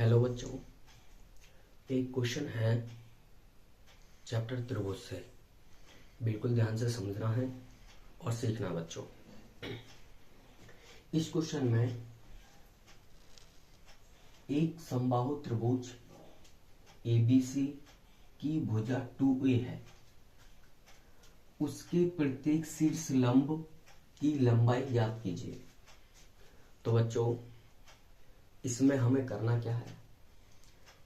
Hello बच्चों, एक question है चैप्टर त्रिभुज से। बिल्कुल ध्यान से समझना है और सीखना बच्चों। इस क्वेश्चन में एक समबाहु त्रिभुज ABC की भुजा 2A है। उसके प्रत्येक शीर्ष लंब की लंबाई ज्ञात कीजिए। तो बच्चों, इसमें हमें करना क्या है?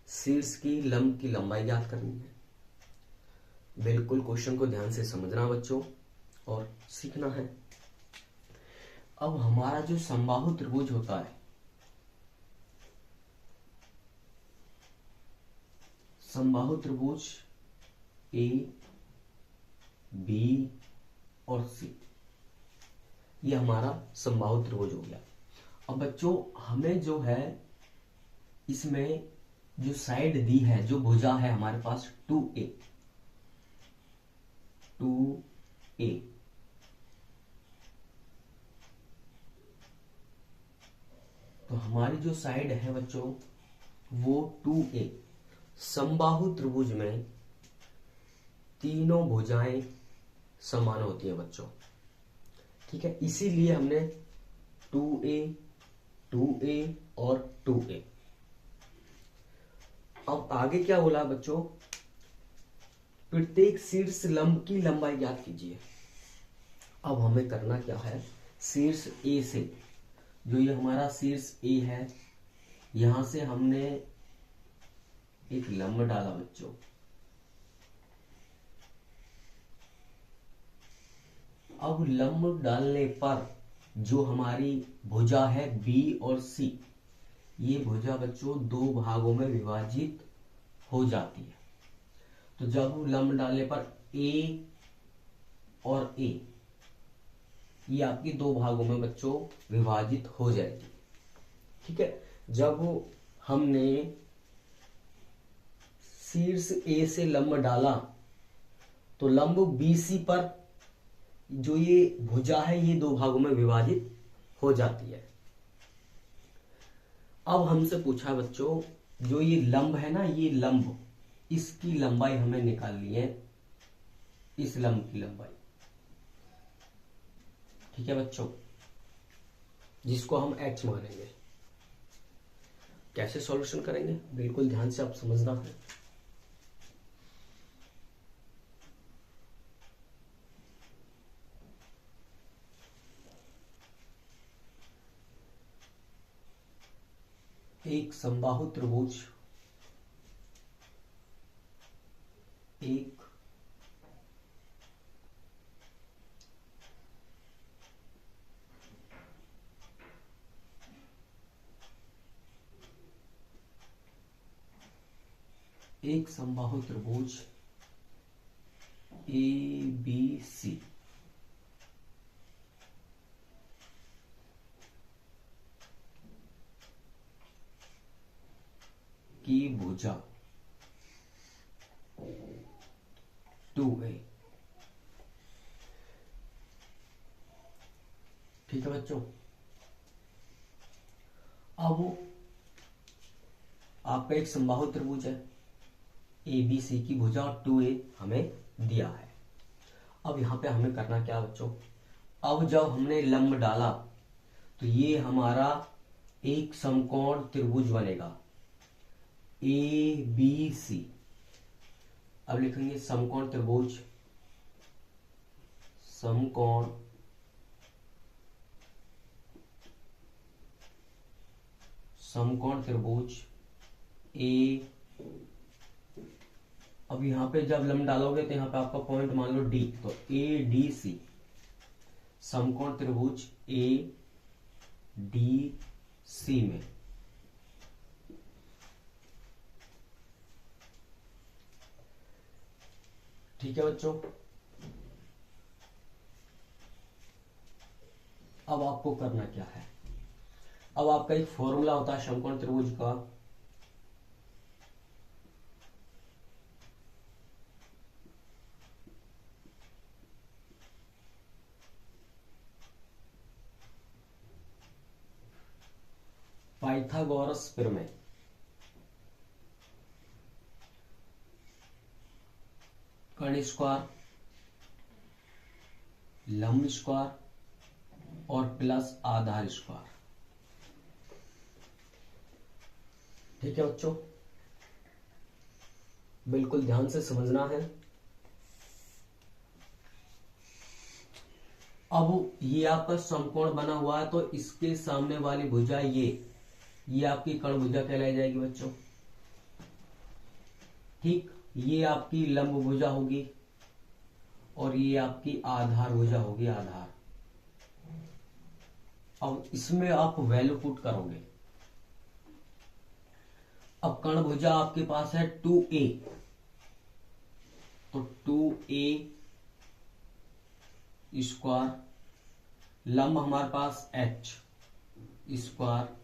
शीर्ष की लंब की लंबाई ज्ञात करनी है। बिल्कुल क्वेश्चन को ध्यान से समझना बच्चों और सीखना है। अब हमारा जो समबाहु त्रिभुज होता है, समबाहु त्रिभुज A, B और C, ये हमारा समबाहु त्रिभुज हो गया। अब बच्चों, हमें जो है इसमें जो साइड दी है, जो भुजा है हमारे पास 2A, तो हमारी जो साइड है बच्चों वो 2A। समबाहु त्रिभुज में तीनों भुजाएं समान होती है बच्चों, ठीक है। इसीलिए हमने 2A, 2A और 2A। अब आगे क्या बोला बच्चों? प्रत्येक शीर्ष लंब की लंबाई ज्ञात कीजिए। अब हमें करना क्या है? शीर्ष A से, जो ये हमारा शीर्ष A है, यहां से हमने एक लंब डाला बच्चों। अब लंब डालने पर जो हमारी भुजा है B और C, ये भुजा बच्चों दो भागों में विभाजित हो जाती है। तो जब लंब डालने पर A और A, ये आपकी दो भागों में बच्चों विभाजित हो जाएगी, ठीक है। जब हमने शीर्ष A से लंब डाला तो लंब BC पर जो ये भुजा है ये दो भागों में विभाजित हो जाती है। अब हमसे पूछा बच्चों, जो ये लंब है ना, ये लंब, इसकी लंबाई हमें निकालनी है, इस लंब की लंबाई, ठीक है बच्चों, जिसको हम x मानेंगे। कैसे सॉल्यूशन करेंगे? बिल्कुल ध्यान से आप समझना है। एक समबाहु त्रिभुज एक समबाहु त्रिभुज ABC की भुजा 2A, ठीक है बच्चों। अब आपका एक समबाहु त्रिभुज है ABC की भुजा और 2A हमें दिया है। अब यहां पे हमें करना क्या बच्चों? अब जब हमने लंब डाला तो ये हमारा एक समकोण त्रिभुज बनेगा ABC। अब लिखेंगे समकोण त्रिभुज, समकोण समकोण त्रिभुज A। अब यहां पे जब लंब डालोगे तो यहां पे आपका पॉइंट मान लो D, तो ADC, समकोण त्रिभुज ADC में ठीक है बच्चों। अब आपको करना क्या है? अब आपका एक फॉर्मूला होता है समकोण त्रिभुज का, पाइथागोरस प्रमेय। कर्ण स्क्वायर, लंब स्क्वायर और प्लस आधार स्क्वायर। ठीक है बच्चों, बिल्कुल ध्यान से समझना है। अब ये आपका समकोण बना हुआ है, तो इसके सामने वाली भुजा ये आपकी कर्ण भुजा कहलाई जाएगी बच्चों। ठीक, ये आपकी लंब भुजा होगी और ये आपकी आधार भुजा होगी, आधार। अब इसमें आप वैल्यू पुट करोगे। अब कर्ण भुजा आपके पास है 2a, तो 2a स्क्वायर, लंब हमारे पास h स्क्वायर,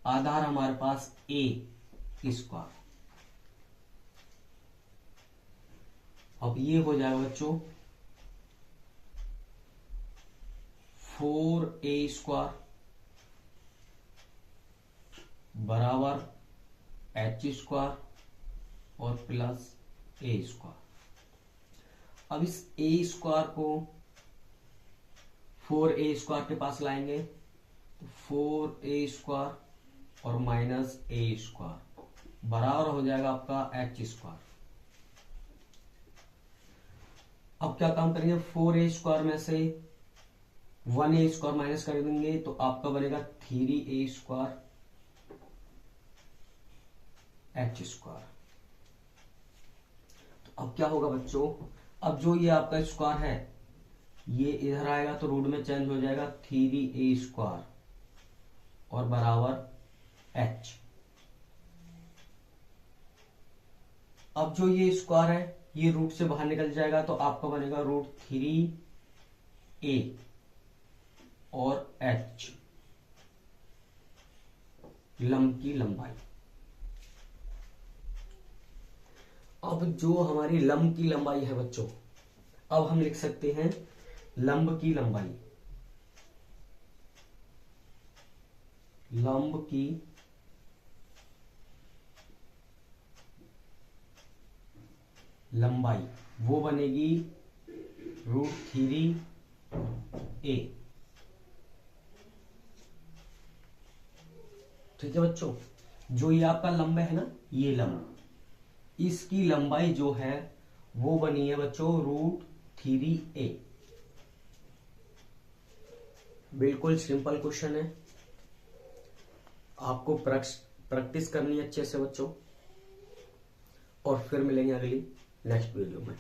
आधार हमारे पास a स्क्वायर। अब ये हो जाएगा बच्चों 4a स्क्वायर बराबर h स्क्वायर और प्लस a स्क्वायर। अब इस a स्क्वायर को 4a स्क्वायर के पास लाएंगे, तो 4a स्क्वायर और माइनस a स्क्वायर बराबर हो जाएगा आपका h स्क्वायर। अब क्या काम करेंगे, 4a स्क्वायर में से 1a स्क्वायर माइनस कर देंगे, तो आपका बनेगा 3a स्क्वायर h स्क्वायर। तो अब क्या होगा बच्चों, अब जो ये आपका स्क्वायर है ये इधर आएगा तो रूट में चेंज हो जाएगा 3a स्क्वायर और बराबर h। अब जो ये स्क्वायर है ये रूट से बाहर निकल जाएगा, तो आपका बनेगा रूट 3a और h लंब की लंबाई। अब जो हमारी लंब की लंबाई है बच्चों, अब हम लिख सकते हैं लंब की लंबाई, लंब की लंबाई वो बनेगी रूट 3a। ठीक है बच्चों, जो ये आपका लंब है ना, ये लंब, इसकी लंबाई जो है वो बनी है बच्चों रूट 3a। बिल्कुल सिंपल क्वेश्चन है, आपको प्रैक्टिस करनी है अच्छे से बच्चों, और फिर मिलेंगे अगली नेक्स्ट वीडियो में।